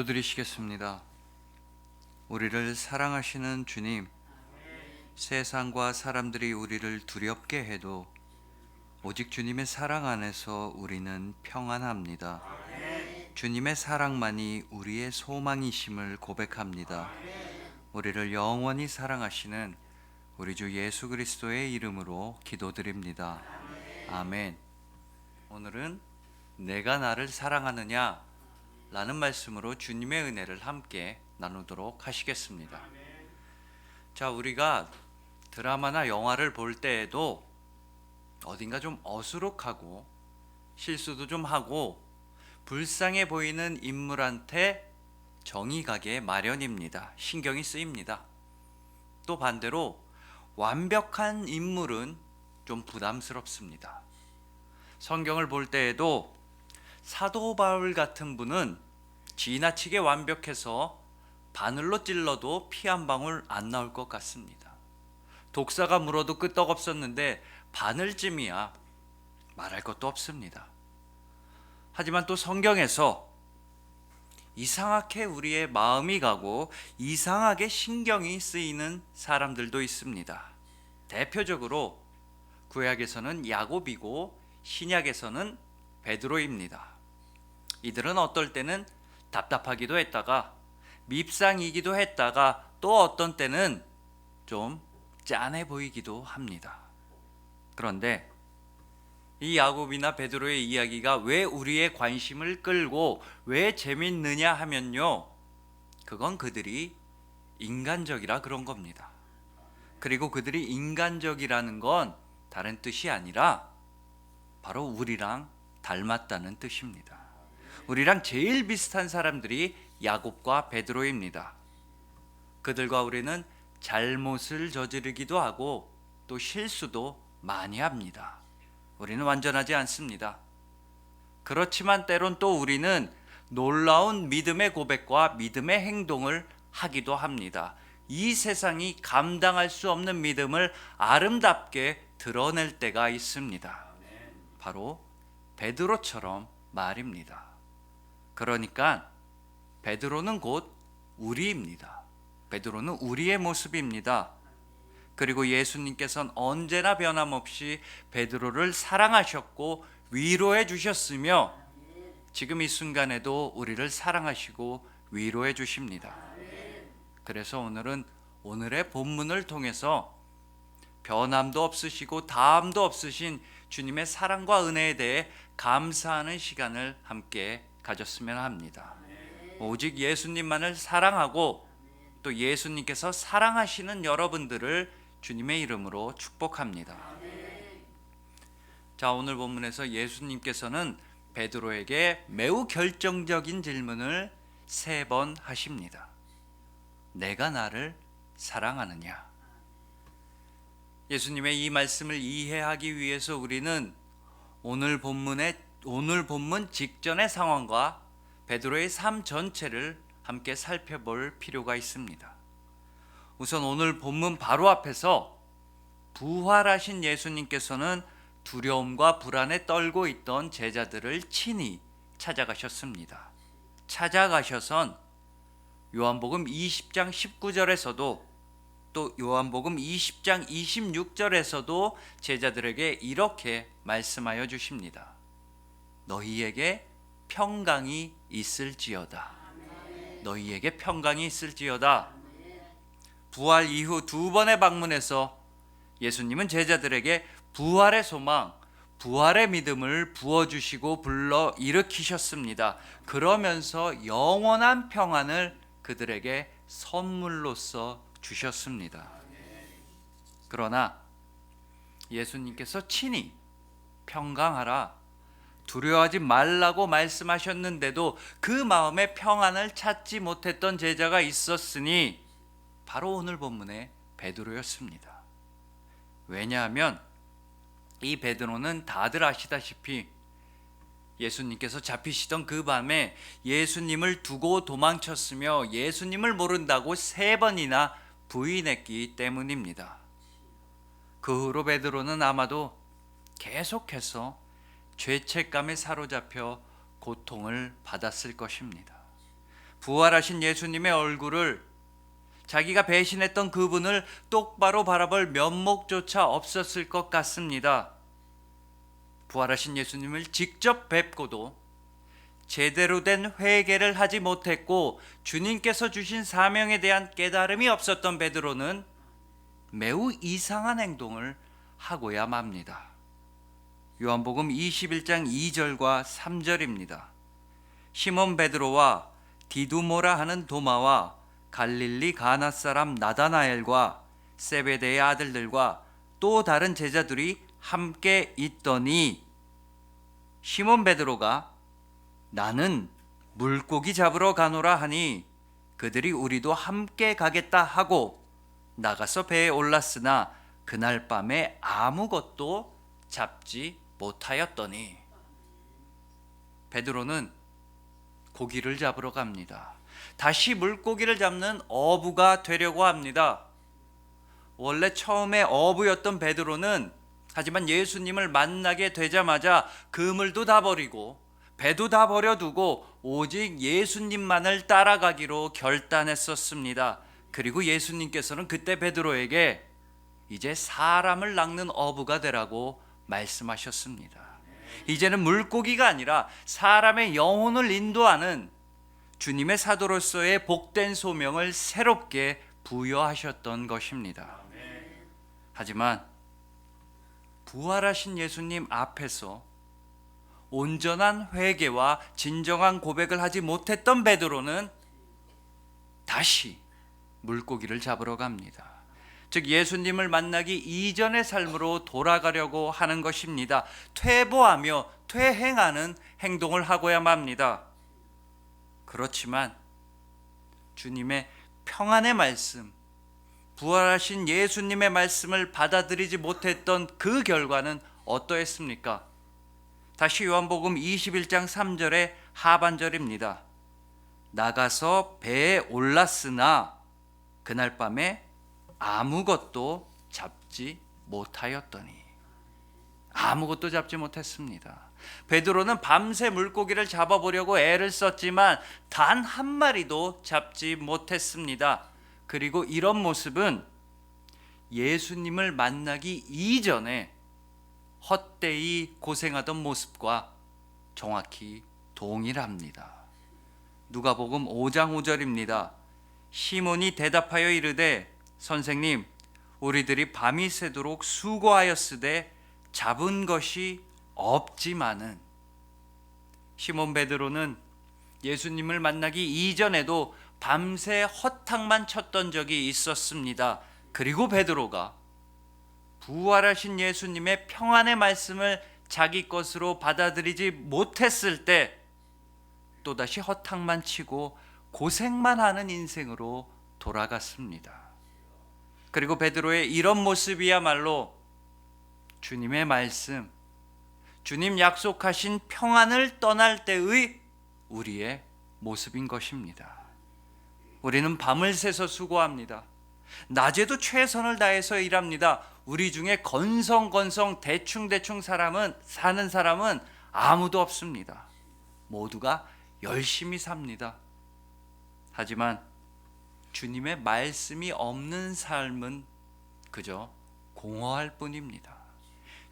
기도드리시겠습니다. 우리를 사랑하시는 주님, 세상과 사람들이 우리를 두렵게 해도 오직 주님의 사랑 안에서 우리는 평안합니다. 주님의 사랑만이 우리의 소망이심을 고백합니다. 우리를 영원히 사랑하시는 우리 주 예수 그리스도의 이름으로 기도드립니다. 아멘. 오늘은 내가 나를 사랑하느냐 라는 말씀으로 주님의 은혜를 함께 나누도록 하시겠습니다. 자, 우리가 드라마나 영화를 볼 때에도 어딘가 좀 어수룩하고 실수도 좀 하고 불쌍해 보이는 인물한테 정이 가게 마련입니다. 신경이 쓰입니다. 또 반대로 완벽한 인물은 좀 부담스럽습니다. 성경을 볼 때에도 사도 바울 같은 분은 지나치게 완벽해서 바늘로 찔러도 피 한 방울 안 나올 것 같습니다. 독사가 물어도 끄떡없었는데 바늘쯤이야 말할 것도 없습니다. 하지만 또 성경에서 이상하게 우리의 마음이 가고 이상하게 신경이 쓰이는 사람들도 있습니다. 대표적으로 구약에서는 야곱이고 신약에서는 베드로입니다. 이들은 어떨 때는 답답하기도 했다가 밉상이기도 했다가 또 어떤 때는 좀 짠해 보이기도 합니다. 그런데 이 야곱이나 베드로의 이야기가 왜 우리의 관심을 끌고 왜 재밌느냐 하면요, 그건 그들이 인간적이라 그런 겁니다. 그리고 그들이 인간적이라는 건 다른 뜻이 아니라 바로 우리랑 닮았다는 뜻입니다. 우리랑 제일 비슷한 사람들이 야곱과 베드로입니다. 그들과 우리는 잘못을 저지르기도 하고 또 실수도 많이 합니다. 우리는 완전하지 않습니다. 그렇지만 때론 또 우리는 놀라운 믿음의 고백과 믿음의 행동을 하기도 합니다. 이 세상이 감당할 수 없는 믿음을 아름답게 드러낼 때가 있습니다. 바로 베드로처럼 말입니다. 그러니까 베드로는 곧 우리입니다. 베드로는 우리의 모습입니다. 그리고 예수님께서는 언제나 변함없이 베드로를 사랑하셨고 위로해 주셨으며 지금 이 순간에도 우리를 사랑하시고 위로해 주십니다. 그래서 오늘은 오늘의 본문을 통해서 변함도 없으시고 다함도 없으신 주님의 사랑과 은혜에 대해 감사하는 시간을 함께 가졌으면 합니다. 오직 예수님만을 사랑하고 또 예수님께서 사랑하시는 여러분들을 주님의 이름으로 축복합니다. 자, 오늘 본문에서 예수님께서는 베드로에게 매우 결정적인 질문을 3번 하십니다. 내가 나를 사랑하느냐? 예수님의 이 말씀을 이해하기 위해서 우리는 오늘 본문 직전의 상황과 베드로의 삶 전체를 함께 살펴볼 필요가 있습니다. 우선 오늘 본문 바로 앞에서 부활하신 예수님께서는 두려움과 불안에 떨고 있던 제자들을 친히 찾아가셨습니다. 찾아가셔선 요한복음 20장 19절에서도 또 요한복음 20장 26절에서도 제자들에게 이렇게 말씀하여 주십니다. 너희에게 평강이 있을지어다. 너희에게 평강이 있을지어다. 부활 이후 2번의 방문에서 예수님은 제자들에게 부활의 소망, 부활의 믿음을 부어주시고 불러 일으키셨습니다. 그러면서 영원한 평안을 그들에게 선물로서 주셨습니다. 그러나 예수님께서 친히 평강하라, 두려워하지 말라고 말씀하셨는데도 그 마음에 평안을 찾지 못했던 제자가 있었으니 바로 오늘 본문의 베드로였습니다. 왜냐하면 이 베드로는 다들 아시다시피 예수님께서 잡히시던 그 밤에 예수님을 두고 도망쳤으며 예수님을 모른다고 3번이나 부인했기 때문입니다. 그 후로 베드로는 아마도 계속해서 죄책감에 사로잡혀 고통을 받았을 것입니다. 부활하신 예수님의 얼굴을, 자기가 배신했던 그분을 똑바로 바라볼 면목조차 없었을 것 같습니다. 부활하신 예수님을 직접 뵙고도 제대로 된 회개를 하지 못했고 주님께서 주신 사명에 대한 깨달음이 없었던 베드로는 매우 이상한 행동을 하고야 맙니다. 요한복음 21장 2절과 3절입니다. 시몬 베드로와 디두모라 하는 도마와 갈릴리 가나 사람 나다나엘과 세베대의 아들들과 또 다른 제자들이 함께 있더니 시몬 베드로가 나는 물고기 잡으러 가노라 하니 그들이 우리도 함께 가겠다 하고 나가서 배에 올랐으나 그날 밤에 아무것도 잡지 못하였더니. 베드로는 고기를 잡으러 갑니다. 다시 물고기를 잡는 어부가 되려고 합니다. 원래 처음에 어부였던 베드로는 하지만 예수님을 만나게 되자마자 그물도 다 버리고 배도 다 버려두고 오직 예수님만을 따라가기로 결단했었습니다. 그리고 예수님께서는 그때 베드로에게 이제 사람을 낚는 어부가 되라고 말씀하셨습니다. 이제는 물고기가 아니라 사람의 영혼을 인도하는 주님의 사도로서의 복된 소명을 새롭게 부여하셨던 것입니다. 하지만 부활하신 예수님 앞에서 온전한 회개와 진정한 고백을 하지 못했던 베드로는 다시 물고기를 잡으러 갑니다. 즉 예수님을 만나기 이전의 삶으로 돌아가려고 하는 것입니다. 퇴보하며 퇴행하는 행동을 하고야 맙니다. 그렇지만 주님의 평안의 말씀, 부활하신 예수님의 말씀을 받아들이지 못했던 그 결과는 어떠했습니까? 다시 요한복음 21장 3절의 하반절입니다. 나가서 배에 올랐으나 그날 밤에 아무것도 잡지 못하였더니. 아무것도 잡지 못했습니다. 베드로는 밤새 물고기를 잡아보려고 애를 썼지만 단 한 마리도 잡지 못했습니다. 그리고 이런 모습은 예수님을 만나기 이전에 헛되이 고생하던 모습과 정확히 동일합니다. 누가복음 5장 5절입니다. 시몬이 대답하여 이르되 선생님, 우리들이 밤이 새도록 수고하였으되 잡은 것이 없지만은. 시몬 베드로는 예수님을 만나기 이전에도 밤새 허탕만 쳤던 적이 있었습니다. 그리고 베드로가 부활하신 예수님의 평안의 말씀을 자기 것으로 받아들이지 못했을 때 또다시 허탕만 치고 고생만 하는 인생으로 돌아갔습니다. 그리고 베드로의 이런 모습이야말로 주님의 말씀, 주님 약속하신 평안을 떠날 때의 우리의 모습인 것입니다. 우리는 밤을 새서 수고합니다. 낮에도 최선을 다해서 일합니다. 우리 중에 건성건성 대충대충 사는 사람은 아무도 없습니다. 모두가 열심히 삽니다. 하지만 주님의 말씀이 없는 삶은 그저 공허할 뿐입니다.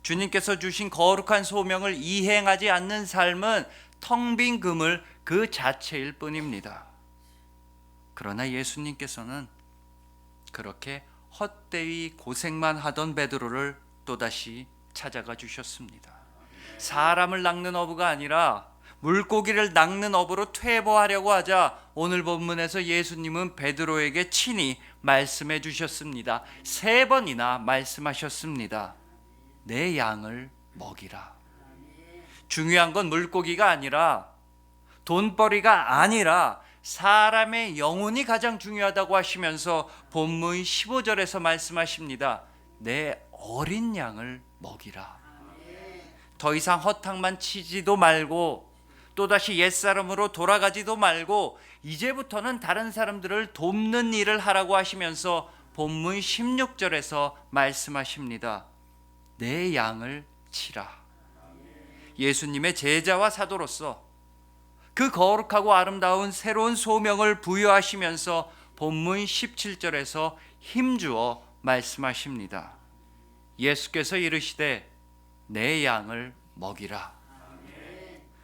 주님께서 주신 거룩한 소명을 이행하지 않는 삶은 텅 빈 그물 그 자체일 뿐입니다. 그러나 예수님께서는 그렇게 헛되이 고생만 하던 베드로를 또다시 찾아가 주셨습니다. 사람을 낚는 어부가 아니라 물고기를 낚는 어부로 퇴보하려고 하자 오늘 본문에서 예수님은 베드로에게 친히 말씀해 주셨습니다. 3번이나 말씀하셨습니다. 내 양을 먹이라. 중요한 건 물고기가 아니라 돈벌이가 아니라 사람의 영혼이 가장 중요하다고 하시면서 본문 15절에서 말씀하십니다. 내 어린 양을 먹이라. 더 이상 허탕만 치지도 말고 또다시 옛사람으로 돌아가지도 말고 이제부터는 다른 사람들을 돕는 일을 하라고 하시면서 본문 16절에서 말씀하십니다. 내 양을 치라. 예수님의 제자와 사도로서 그 거룩하고 아름다운 새로운 소명을 부여하시면서 본문 17절에서 힘주어 말씀하십니다. 예수께서 이르시되 내 양을 먹이라.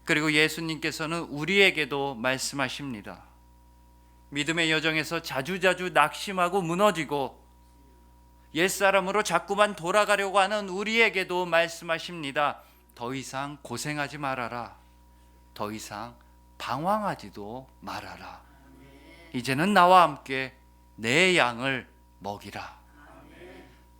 그리고 예수님께서는 우리에게도 말씀하십니다. 믿음의 여정에서 자주자주 낙심하고 무너지고 옛사람으로 자꾸만 돌아가려고 하는 우리에게도 말씀하십니다. 더 이상 고생하지 말아라. 더 이상 방황하지도 말아라. 이제는 나와 함께 내 양을 먹이라.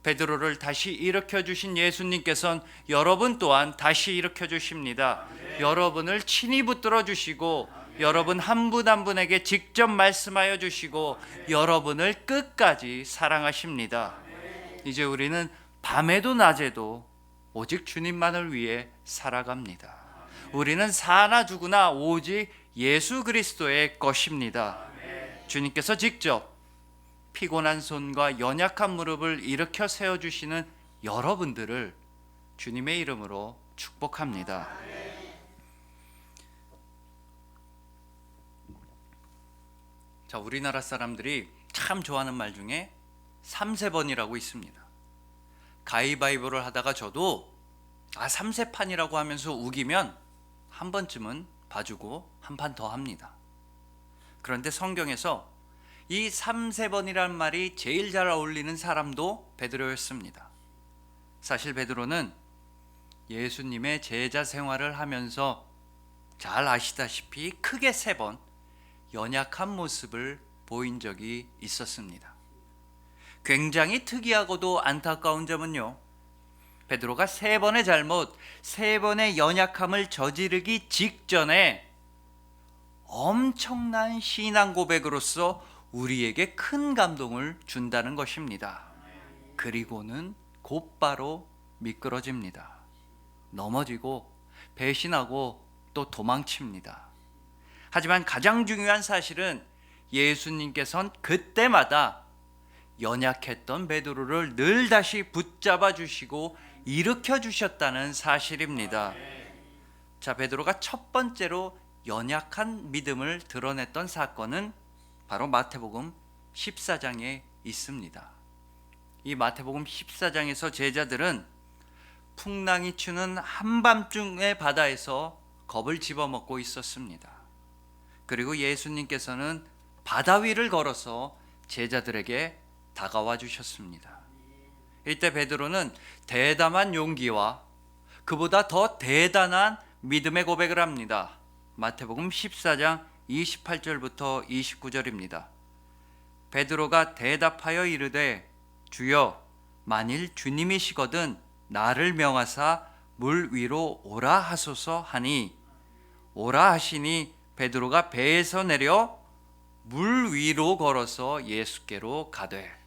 베드로를 다시 일으켜 주신 예수님께서는 여러분 또한 다시 일으켜 주십니다. 여러분을 친히 붙들어 주시고 여러분 한 분 한 분에게 직접 말씀하여 주시고 여러분을 끝까지 사랑하십니다. 이제 우리는 밤에도 낮에도 오직 주님만을 위해 살아갑니다. 우리는 사나 죽으나 오직 예수 그리스도의 것입니다. 주님께서 직접 피곤한 손과 연약한 무릎을 일으켜 세워주시는 여러분들을 주님의 이름으로 축복합니다. 자, 우리나라 사람들이 참 좋아하는 말 중에 3세번이라고 있습니다. 가위바위보를 하다가 저도 3세판이라고 하면서 우기면 한 번쯤은 봐주고 한 판 더 합니다. 그런데 성경에서 이 3세번이란 말이 제일 잘 어울리는 사람도 베드로였습니다. 사실 베드로는 예수님의 제자 생활을 하면서 잘 아시다시피 크게 3번 연약한 모습을 보인 적이 있었습니다. 굉장히 특이하고도 안타까운 점은요, 베드로가 3번의 잘못, 3번의 연약함을 저지르기 직전에 엄청난 신앙 고백으로서 우리에게 큰 감동을 준다는 것입니다. 그리고는 곧바로 미끄러집니다. 넘어지고 배신하고 또 도망칩니다. 하지만 가장 중요한 사실은 예수님께서는 그때마다 연약했던 베드로를 늘 다시 붙잡아 주시고 일으켜 주셨다는 사실입니다. 자, 베드로가 첫 번째로 연약한 믿음을 드러냈던 사건은 바로 마태복음 14장에 있습니다. 이 마태복음 14장에서 제자들은 풍랑이 추는 한밤중의 바다에서 겁을 집어먹고 있었습니다. 그리고 예수님께서는 바다 위를 걸어서 제자들에게 다가와 주셨습니다. 이때 베드로는 대담한 용기와 그보다 더 대단한 믿음의 고백을 합니다. 마태복음 14장 28절부터 29절입니다. 베드로가 대답하여 이르되 주여 만일 주님이시거든 나를 명하사 물 위로 오라 하소서 하니 오라 하시니 베드로가 배에서 내려 물 위로 걸어서 예수께로 가되.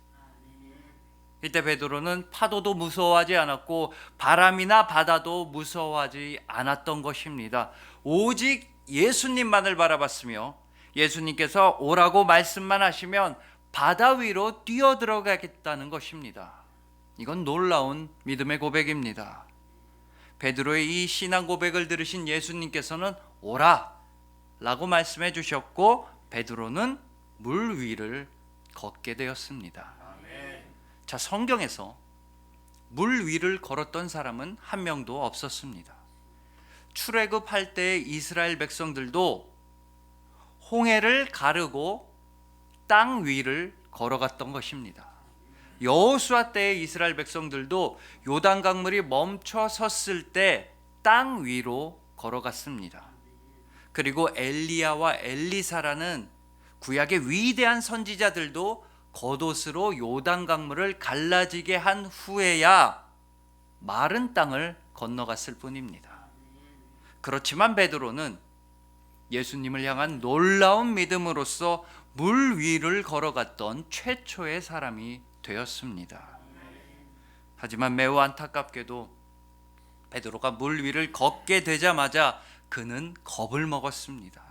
이때 베드로는 파도도 무서워하지 않았고 바람이나 바다도 무서워하지 않았던 것입니다. 오직 예수님만을 바라봤으며 예수님께서 오라고 말씀만 하시면 바다 위로 뛰어들어가겠다는 것입니다. 이건 놀라운 믿음의 고백입니다. 베드로의 이 신앙 고백을 들으신 예수님께서는 오라 라고 말씀해 주셨고 베드로는 물 위를 걷게 되었습니다. 자, 성경에서 물 위를 걸었던 사람은 한 명도 없었습니다. 출애굽할 때 이스라엘 백성들도 홍해를 가르고 땅 위를 걸어갔던 것입니다. 여호수아 때의 이스라엘 백성들도 요단 강물이 멈춰 섰을 때 땅 위로 걸어갔습니다. 그리고 엘리야와 엘리사라는 구약의 위대한 선지자들도 겉옷으로 요단 강물을 갈라지게 한 후에야 마른 땅을 건너갔을 뿐입니다. 그렇지만 베드로는 예수님을 향한 놀라운 믿음으로써 물 위를 걸어갔던 최초의 사람이 되었습니다. 하지만 매우 안타깝게도 베드로가 물 위를 걷게 되자마자 그는 겁을 먹었습니다.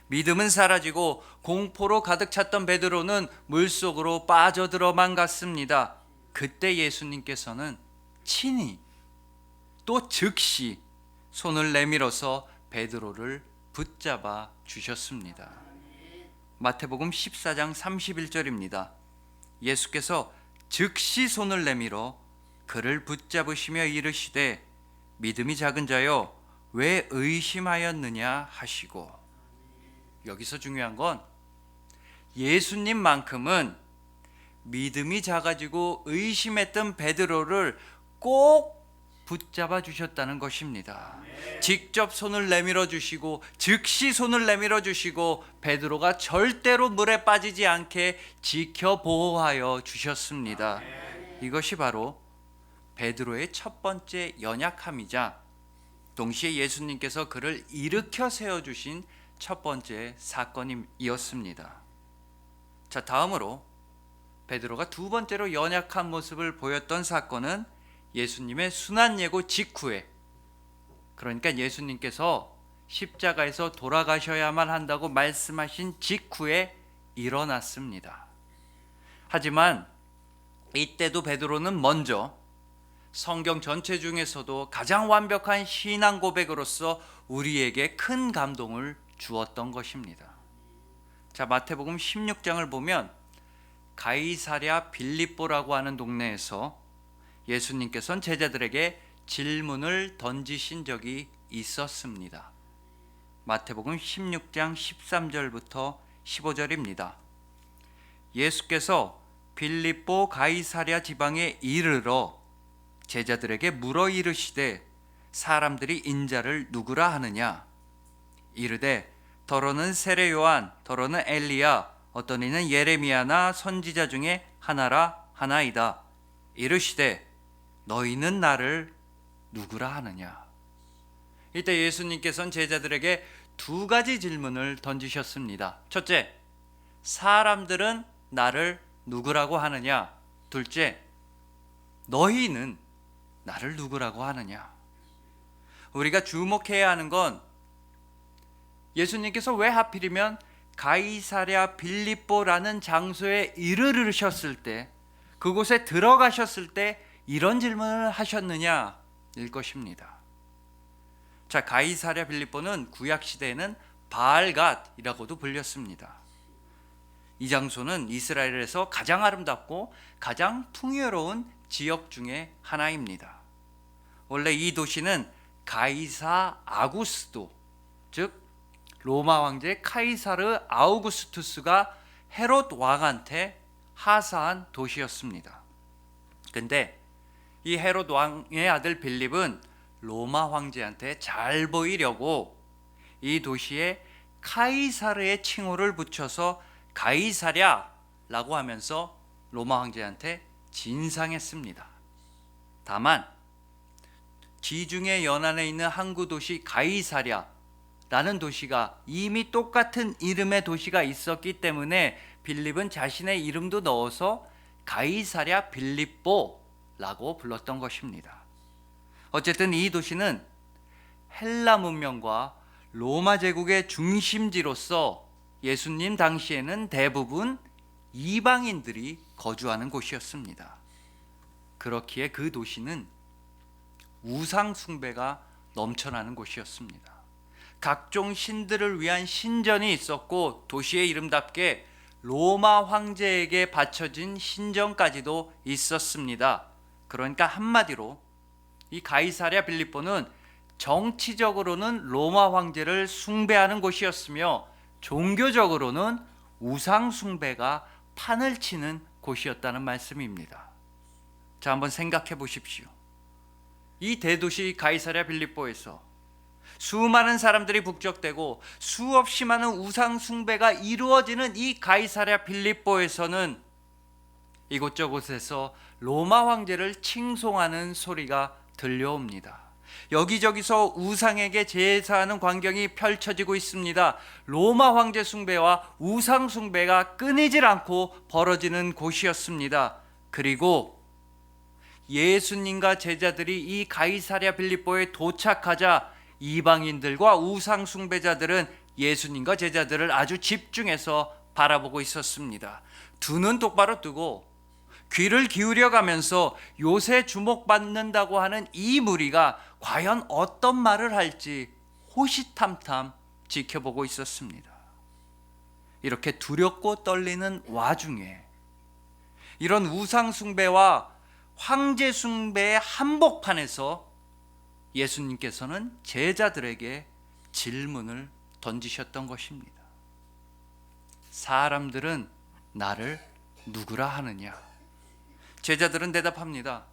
믿음은 사라지고 공포로 가득 찼던 베드로는 물속으로 빠져들어만 갔습니다. 그때 예수님께서는 친히 또 즉시 손을 내밀어서 베드로를 붙잡아 주셨습니다. 마태복음 14장 31절입니다. 예수께서 즉시 손을 내밀어 그를 붙잡으시며 이르시되 믿음이 작은 자여 왜 의심하였느냐 하시고, 여기서 중요한 건 예수님만큼은 믿음이 작아지고 의심했던 베드로를 꼭 붙잡아 주셨다는 것입니다. 직접 손을 내밀어 주시고 즉시 손을 내밀어 주시고 베드로가 절대로 물에 빠지지 않게 지켜 보호하여 주셨습니다. 이것이 바로 베드로의 첫 번째 연약함이자 동시에 예수님께서 그를 일으켜 세워 주신 첫 번째 사건이었습니다. 자, 다음으로 베드로가 두 번째로 연약한 모습을 보였던 사건은 예수님의 순환예고 직후에, 그러니까 예수님께서 십자가에서 돌아가셔야만 한다고 말씀하신 직후에 일어났습니다. 하지만 이때도 베드로는 먼저 성경 전체 중에서도 가장 완벽한 신앙 고백으로서 우리에게 큰 감동을 주었던 것입니다. 자, 마태복음 16장을 보면 가이사랴 빌립보라고 하는 동네에서 예수님께서는 제자들에게 질문을 던지신 적이 있었습니다. 마태복음 16장 13절부터 15절입니다. 예수께서 빌립보 가이사랴 지방에 이르러 제자들에게 물어 이르시되 사람들이 인자를 누구라 하느냐? 이르되 더러는 세례 요한, 더러는 엘리야, 어떤 이는 예레미야나 선지자 중에 하나라 하나이다. 이르시되 너희는 나를 누구라 하느냐? 이때 예수님께서는 제자들에게 두 가지 질문을 던지셨습니다. 첫째, 사람들은 나를 누구라고 하느냐? 둘째, 너희는 나를 누구라고 하느냐? 우리가 주목해야 하는 건 예수님께서 왜 하필이면 가이사랴 빌립보라는 장소에 이르르셨을 때, 그곳에 들어가셨을 때 이런 질문을 하셨느냐일 것입니다. 자, 가이사랴 빌립보는 구약 시대에는 바알갓이라고도 불렸습니다. 이 장소는 이스라엘에서 가장 아름답고 가장 풍요로운 지역 중에 하나입니다. 원래 이 도시는 가이사 아구스도, 즉 로마 황제 카이사르 아우구스투스가 헤롯 왕한테 하사한 도시였습니다. 근데 이 헤롯 왕의 아들 빌립은 로마 황제한테 잘 보이려고 이 도시에 카이사르의 칭호를 붙여서 가이사랴라고 하면서 로마 황제한테 진상했습니다. 다만 지중해 연안에 있는 항구 도시 가이사랴라는 도시가 이미 똑같은 이름의 도시가 있었기 때문에 빌립은 자신의 이름도 넣어서 가이사랴 빌립보라고 불렀던 것입니다. 어쨌든 이 도시는 헬라 문명과 로마 제국의 중심지로서 예수님 당시에는 대부분 이방인들이 거주하는 곳이었습니다. 그렇기에 그 도시는 우상 숭배가 넘쳐나는 곳이었습니다. 각종 신들을 위한 신전이 있었고 도시의 이름답게 로마 황제에게 바쳐진 신전까지도 있었습니다. 그러니까 한마디로 이 가이사랴 빌립보는 정치적으로는 로마 황제를 숭배하는 곳이었으며 종교적으로는 우상 숭배가 판을 치는 곳이었다는 말씀입니다. 자, 한번 생각해 보십시오. 이 대도시 가이사랴 빌립보에서 수많은 사람들이 북적대고 수없이 많은 우상 숭배가 이루어지는 이 가이사랴 빌립보에서는 이곳저곳에서 로마 황제를 칭송하는 소리가 들려옵니다. 여기저기서 우상에게 제사하는 광경이 펼쳐지고 있습니다. 로마 황제 숭배와 우상 숭배가 끊이질 않고 벌어지는 곳이었습니다. 그리고 예수님과 제자들이 이 가이사랴 빌립보에 도착하자 이방인들과 우상 숭배자들은 예수님과 제자들을 아주 집중해서 바라보고 있었습니다. 두 눈 똑바로 뜨고 귀를 기울여 가면서 요새 주목받는다고 하는 이 무리가 과연 어떤 말을 할지 호시탐탐 지켜보고 있었습니다. 이렇게 두렵고 떨리는 와중에 이런 우상 숭배와 황제 숭배의 한복판에서 예수님께서는 제자들에게 질문을 던지셨던 것입니다. 사람들은 나를 누구라 하느냐? 제자들은 대답합니다.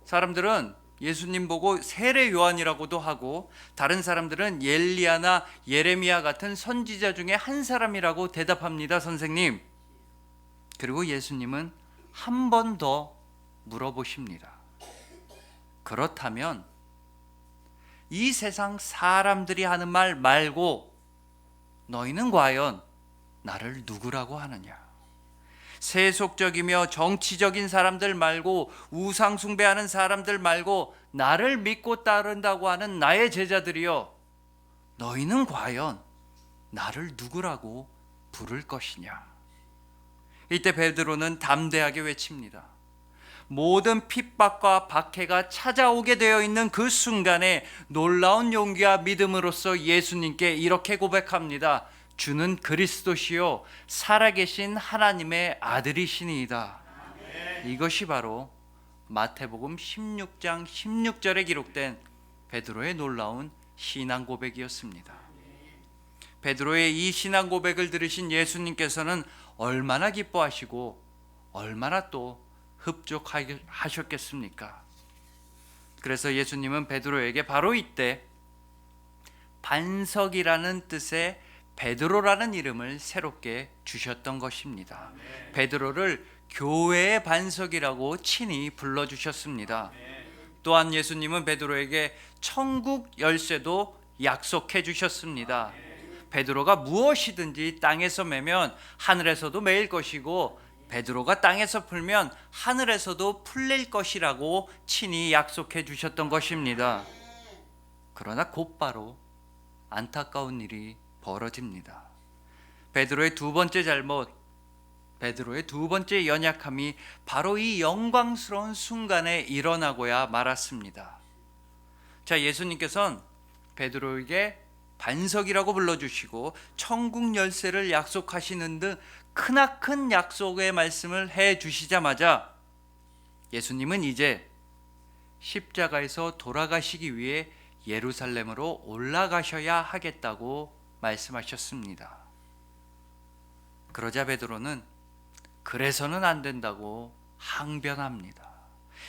사람들은 예수님 보고 세례 요한이라고도 하고 다른 사람들은 엘리야나 예레미야 같은 선지자 중에 한 사람이라고 대답합니다, 선생님. 그리고 예수님은 한 번 더 물어보십니다. 그렇다면 이 세상 사람들이 하는 말 말고 너희는 과연 나를 누구라고 하느냐? 세속적이며 정치적인 사람들 말고 우상 숭배하는 사람들 말고 나를 믿고 따른다고 하는 나의 제자들이여, 너희는 과연 나를 누구라고 부를 것이냐? 이때 베드로는 담대하게 외칩니다. 모든 핍박과 박해가 찾아오게 되어 있는 그 순간에 놀라운 용기와 믿음으로써 예수님께 이렇게 고백합니다. 주는 그리스도시요 살아계신 하나님의 아들이시니이다. 이것이 바로 마태복음 16장 16절에 기록된 베드로의 놀라운 신앙 고백이었습니다. 베드로의 이 신앙 고백을 들으신 예수님께서는 얼마나 기뻐하시고 얼마나 또 흡족하셨겠습니까? 그래서 예수님은 베드로에게 바로 이때 반석이라는 뜻의 베드로라는 이름을 새롭게 주셨던 것입니다. 베드로를 교회의 반석이라고 친히 불러주셨습니다. 또한 예수님은 베드로에게 천국 열쇠도 약속해 주셨습니다. 베드로가 무엇이든지 땅에서 매면 하늘에서도 매일 것이고 베드로가 땅에서 풀면 하늘에서도 풀릴 것이라고 친히 약속해 주셨던 것입니다. 그러나 곧바로 안타까운 일이 벌어집니다. 베드로의 두 번째 잘못, 베드로의 두 번째 연약함이 바로 이 영광스러운 순간에 일어나고야 말았습니다. 자, 예수님께서는 베드로에게 반석이라고 불러주시고 천국 열쇠를 약속하시는 등 크나큰 약속의 말씀을 해주시자마자 예수님은 이제 십자가에서 돌아가시기 위해 예루살렘으로 올라가셔야 하겠다고 말씀하셨습니다. 그러자 베드로는 그래서는 안 된다고 항변합니다.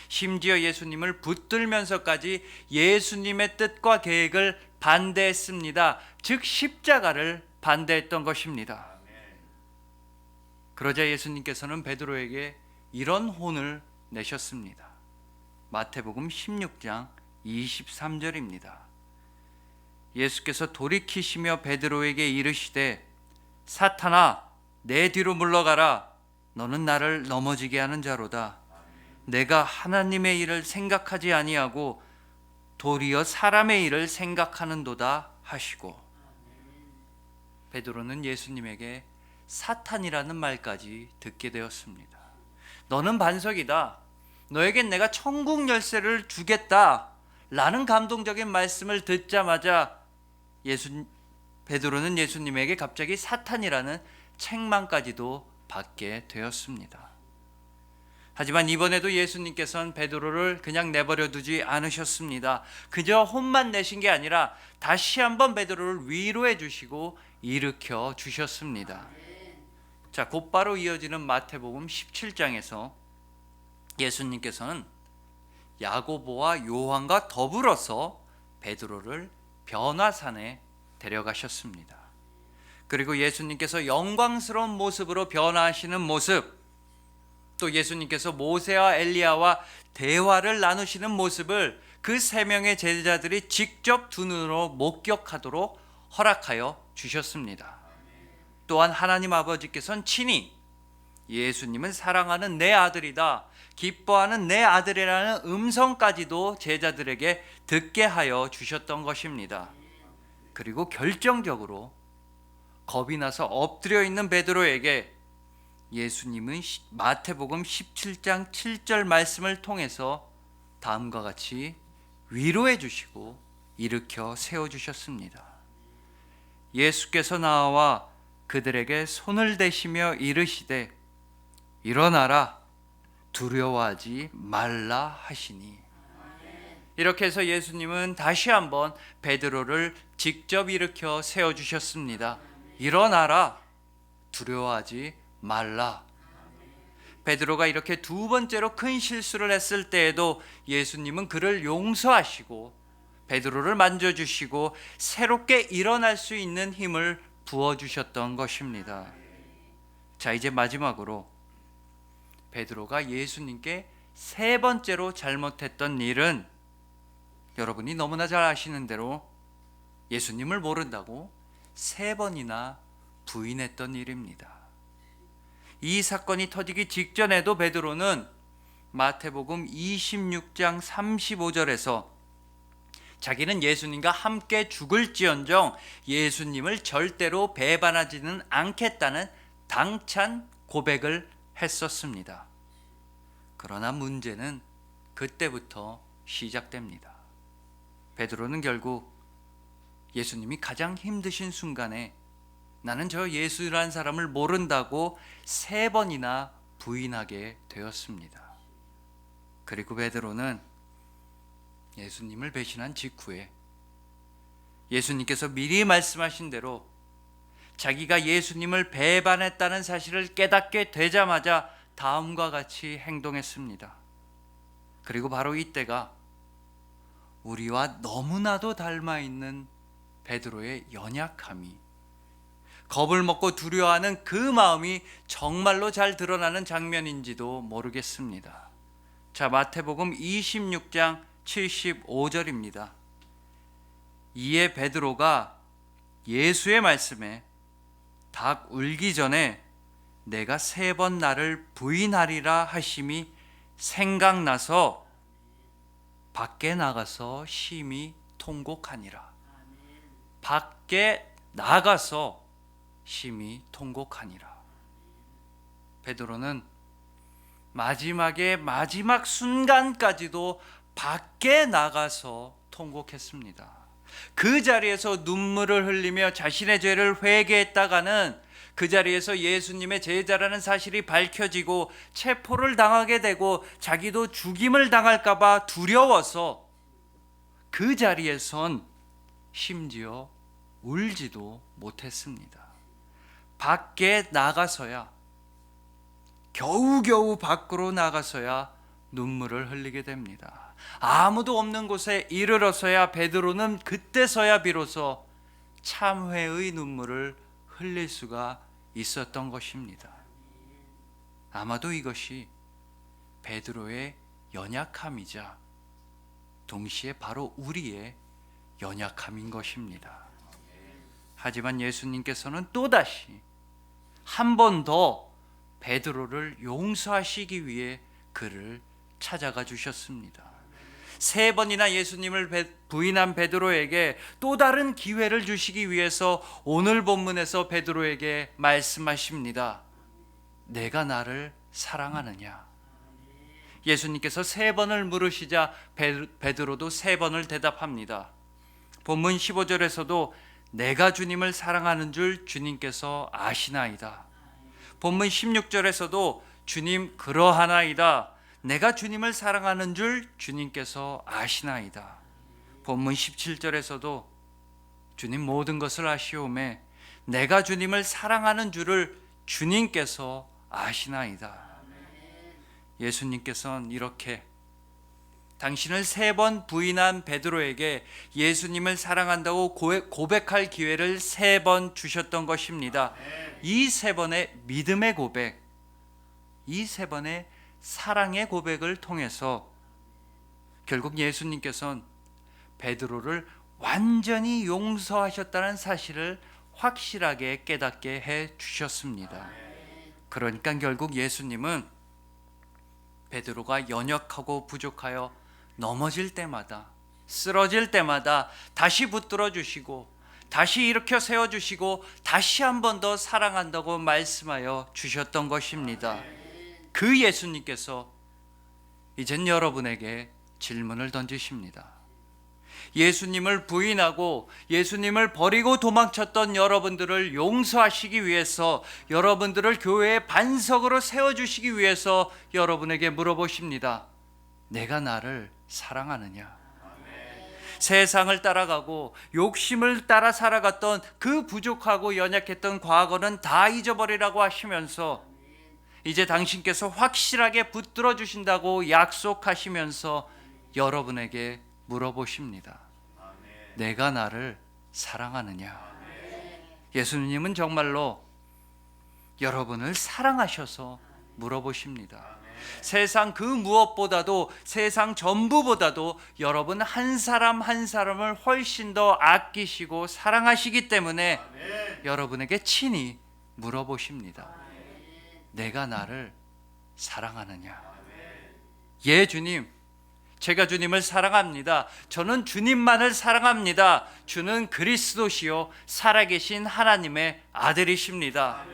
심지어 예수님을 붙들면서까지 예수님의 뜻과 계획을 반대했습니다. 즉 십자가를 반대했던 것입니다. 그러자 예수님께서는 베드로에게 이런 혼을 내셨습니다. 마태복음 16장 23절입니다. 예수께서 돌이키시며 베드로에게 이르시되 사탄아 내 뒤로 물러가라. 너는 나를 넘어지게 하는 자로다. 내가 하나님의 일을 생각하지 아니하고 도리어 사람의 일을 생각하는도다 하시고, 베드로는 예수님에게 사탄이라는 말까지 듣게 되었습니다. 너는 반석이다. 너에겐 내가 천국 열쇠를 주겠다 라는 감동적인 말씀을 듣자마자 베드로는 예수님에게 갑자기 사탄이라는 책망까지도 받게 되었습니다. 하지만 이번에도 예수님께서는 베드로를 그냥 내버려 두지 않으셨습니다. 그저 혼만 내신 게 아니라 다시 한번 베드로를 위로해 주시고 일으켜 주셨습니다. 자, 곧바로 이어지는 마태복음 17장에서 예수님께서는 야고보와 요한과 더불어서 베드로를 변화산에 데려가셨습니다. 그리고 예수님께서 영광스러운 모습으로 변화하시는 모습, 또 예수님께서 모세와 엘리야와 대화를 나누시는 모습을 그 세 명의 제자들이 직접 두 눈으로 목격하도록 허락하여 주셨습니다. 또한 하나님 아버지께서는 친히 예수님은 사랑하는 내 아들이다, 기뻐하는 내 아들이라는 음성까지도 제자들에게 듣게 하여 주셨던 것입니다. 그리고 결정적으로 겁이 나서 엎드려 있는 베드로에게 예수님은 마태복음 17장 7절 말씀을 통해서 다음과 같이 위로해 주시고 일으켜 세워 주셨습니다. 예수께서 나와 그들에게 손을 대시며 이르시되 일어나라 두려워하지 말라 하시니. 이렇게 해서 예수님은 다시 한번 베드로를 직접 일으켜 세워주셨습니다. 일어나라 두려워하지 말라. 베드로가 이렇게 두 번째로 큰 실수를 했을 때에도 예수님은 그를 용서하시고 베드로를 만져주시고 새롭게 일어날 수 있는 힘을 부어주셨던 것입니다. 자, 이제 마지막으로 베드로가 예수님께 세 번째로 잘못했던 일은 여러분이 너무나 잘 아시는 대로 예수님을 모른다고 세 번이나 부인했던 일입니다. 이 사건이 터지기 직전에도 베드로는 마태복음 26장 35절에서 자기는 예수님과 함께 죽을지언정 예수님을 절대로 배반하지는 않겠다는 당찬 고백을 했었습니다. 그러나 문제는 그때부터 시작됩니다. 베드로는 결국 예수님이 가장 힘드신 순간에 나는 저 예수라는 사람을 모른다고 세 번이나 부인하게 되었습니다. 그리고 베드로는 예수님을 배신한 직후에 예수님께서 미리 말씀하신 대로 자기가 예수님을 배반했다는 사실을 깨닫게 되자마자 다음과 같이 행동했습니다. 그리고 바로 이때가 우리와 너무나도 닮아 있는 베드로의 연약함이, 겁을 먹고 두려워하는 그 마음이 정말로 잘 드러나는 장면인지도 모르겠습니다. 자, 마태복음 26장 75절입니다. 이에 베드로가 예수의 말씀에 닭 울기 전에 내가 세 번 나를 부인하리라 하심이 생각나서 밖에 나가서 심히 통곡하니라. 밖에 나가서 심히 통곡하니라. 베드로는 마지막에 마지막 순간까지도 밖에 나가서 통곡했습니다. 그 자리에서 눈물을 흘리며 자신의 죄를 회개했다가는 그 자리에서 예수님의 제자라는 사실이 밝혀지고 체포를 당하게 되고 자기도 죽임을 당할까 봐 두려워서 그 자리에선 심지어 울지도 못했습니다. 밖에 나가서야, 겨우겨우 밖으로 나가서야 눈물을 흘리게 됩니다. 아무도 없는 곳에 이르러서야 베드로는 그때서야 비로소 참회의 눈물을 흘릴 수가 있었던 것입니다. 아마도 이것이 베드로의 연약함이자 동시에 바로 우리의 연약함인 것입니다. 하지만 예수님께서는 또다시 한 번 더 베드로를 용서하시기 위해 그를 찾아가 주셨습니다. 세 번이나 예수님을 부인한 베드로에게 또 다른 기회를 주시기 위해서 오늘 본문에서 베드로에게 말씀하십니다. 내가 나를 사랑하느냐? 예수님께서 세 번을 물으시자 베드로도 세 번을 대답합니다. 본문 15절에서도 내가 주님을 사랑하는 줄 주님께서 아시나이다. 본문 16절에서도 주님 그러하나이다. 내가 주님을 사랑하는 줄 주님께서 아시나이다. 본문 17절에서도 주님 모든 것을 아시오매 내가 주님을 사랑하는 줄을 주님께서 아시나이다. 예수님께서는 이렇게 당신을 세 번 부인한 베드로에게 예수님을 사랑한다고 고백할 기회를 세 번 주셨던 것입니다. 이 세 번의 믿음의 고백, 이 세 번의 사랑의 고백을 통해서 결국 예수님께서는 베드로를 완전히 용서하셨다는 사실을 확실하게 깨닫게 해 주셨습니다. 그러니까 결국 예수님은 베드로가 연약하고 부족하여 넘어질 때마다, 쓰러질 때마다 다시 붙들어 주시고 다시 일으켜 세워 주시고 다시 한 번 더 사랑한다고 말씀하여 주셨던 것입니다. 그 예수님께서 이젠 여러분에게 질문을 던지십니다. 예수님을 부인하고 예수님을 버리고 도망쳤던 여러분들을 용서하시기 위해서, 여러분들을 교회의 반석으로 세워주시기 위해서 여러분에게 물어보십니다. 내가 나를 사랑하느냐? 세상을 따라가고 욕심을 따라 살아갔던 그 부족하고 연약했던 과거는 다 잊어버리라고 하시면서 이제 당신께서 확실하게 붙들어 주신다고 약속하시면서 여러분에게 물어보십니다. 내가 나를 사랑하느냐? 예수님은 정말로 여러분을 사랑하셔서 물어보십니다. 세상 그 무엇보다도, 세상 전부보다도 여러분 한 사람 한 사람을 훨씬 더 아끼시고 사랑하시기 때문에 여러분에게 친히 물어보십니다. 내가 나를 사랑하느냐? 예, 주님, 제가 주님을 사랑합니다. 저는 주님만을 사랑합니다. 주는 그리스도시요 살아계신 하나님의 아들이십니다.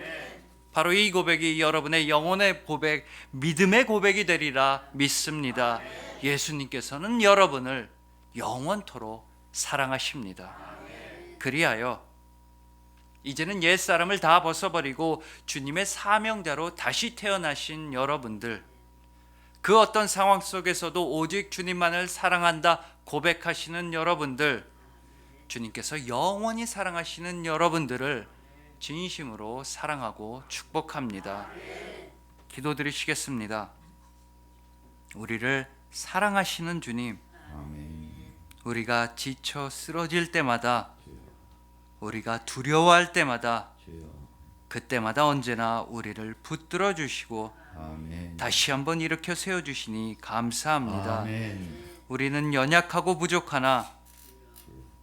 바로 이 고백이 여러분의 영혼의 고백, 믿음의 고백이 되리라 믿습니다. 예수님께서는 여러분을 영원토록 사랑하십니다. 그리하여 이제는 옛사람을 다 벗어버리고 주님의 사명자로 다시 태어나신 여러분들, 그 어떤 상황 속에서도 오직 주님만을 사랑한다 고백하시는 여러분들, 주님께서 영원히 사랑하시는 여러분들을 진심으로 사랑하고 축복합니다. 기도드리시겠습니다. 우리를 사랑하시는 주님, 우리가 지쳐 쓰러질 때마다, 우리가 두려워할 때마다, 그때마다 언제나 우리를 붙들어 주시고 다시 한번 일으켜 세워주시니 감사합니다. 우리는 연약하고 부족하나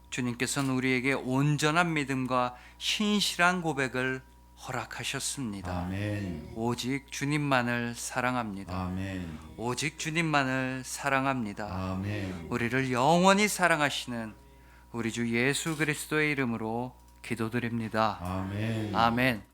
주님께서는 우리에게 온전한 믿음과 신실한 고백을 허락하셨습니다. 오직 주님만을 사랑합니다. 오직 주님만을 사랑합니다. 우리를 영원히 사랑하시는 우리 주 예수 그리스도의 이름으로 기도드립니다. 아멘.